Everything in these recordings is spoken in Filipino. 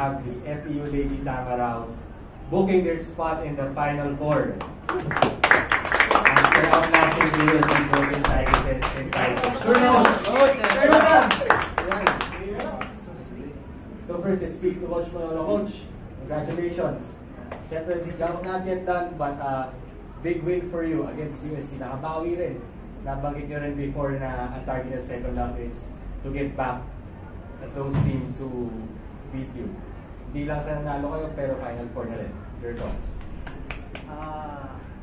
have the FEU Lady Tamaraos booking their spot in the Final Four. After outmatching the US and Golden Tigers in Tyson. Sure na! So first, let's speak to Coach Manolo. Coach, congratulations. Siyempre, the job's not yet done, but big win for you against USC. Nakabawi rin. Nabanggit nyo rin before na ang target ng second round is to get back at those teams who beat you. Hindi lang sa nanalo kayo, pero Final Four na rin. Your thoughts?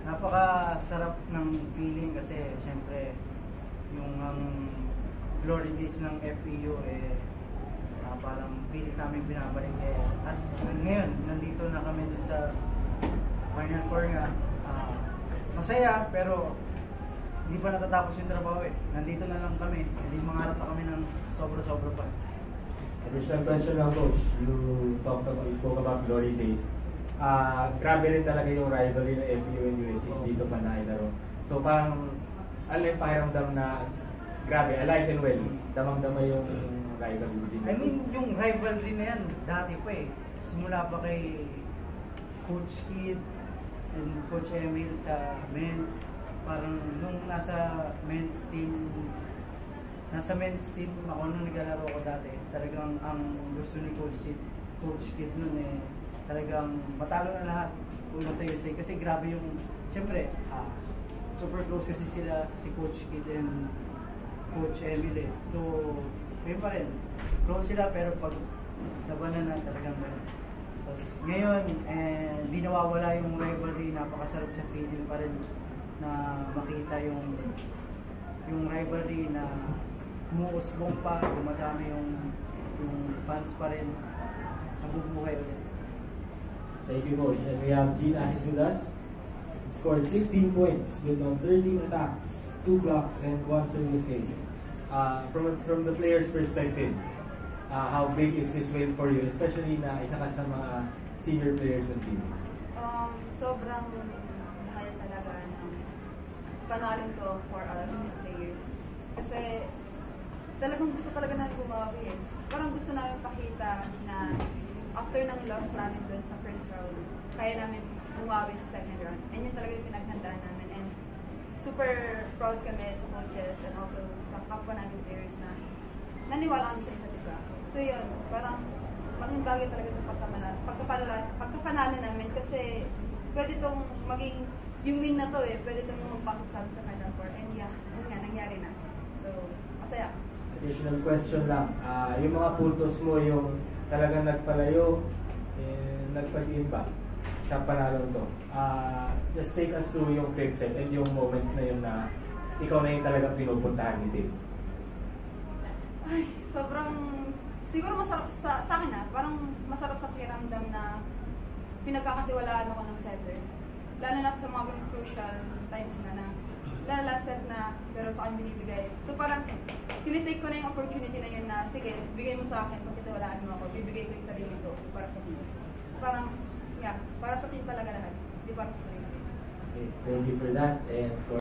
Napakasarap ng feeling kasi siyempre yung glory days ng FEU parang pilit namin binabalik at ngayon nandito na kami doon sa Final Four nga. Masaya pero hindi pa natatapos yung trabaho nandito na lang kami, hindi mangarap pa kami ng sobra-sobra pa. Additional question lang, Coach. You spoke about glory days. Grabe rin talaga yung rivalry ng FEU and USC dito pa na ilaro. So parang yung pakiramdam na grabe, alive and well. Damang-dama yung rivalry din. I mean, yung rivalry na yan, dati pa Simula pa kay Coach Kid and Coach Emil sa men's. Parang nung nasa men's team ako nung naglalaro ko dati, talagang ang gusto ni Coach Kid nun talagang matalo na lahat unang sa USA kasi grabe yung, syempre, super close kasi sila si Coach Kid and Coach Emil So, yun pa rin. Close sila pero pag labanan na talagang gano'n. Tapos ngayon, hindi nawawala yung rivalry, napakasarap sa feeling pa rin na makita yung rivalry na umuusbong pa, dumadami yung fans pa rin, nabubuhay ulit. Thank you, Coach. And we have Gene Assis with us. He scored 16 points with 13 attacks, 2 blocks, and 1 service case. From the player's perspective, how big is this win for you, especially na isa ka sa mga senior players ng team? Sobrang mahal talaga ng panalin to for us players. Kasi talagang gusto talaga namin bumawi Parang gusto namin pakita na after ng loss namin dun sa first round, kaya namin bumawi sa second round. And yun talaga yung pinaghandaan namin. And super proud kami sa coaches and also sa kapwa namin players na naniwala kami sa isa't isa. So yun, parang malaking bagay talaga itong pagkapanalo namin kasi pwede itong maging, yung win na to pwede itong magpasok sa amin sa Final Four. And yeah, yun nga, nangyari na. So, masaya. Additional question lang. Yung mga puntos mo, yung talagang nagpalayo, nagpag-in ba sa panalo to? Just take us through yung fifth set and yung moments na yun na ikaw na yung talagang pinupuntahan ni Dave. Ay, sobrang, siguro masarap sa akin parang masarap sa pakiramdam na pinagkakatiwalaan ako ng setter. Lalo na sa mga crucial times na last set na, pero sa akin binibigay. So parang, tinitake ko na yung opportunity na yun na, sige, bigay mo sa akin, pagkatiwalaan mo ako, bibigay ko yung sarili ko para sa team. Parang, yeah, para sa team talaga lahat, hindi para sa sarili. Okay, thank you for that. And for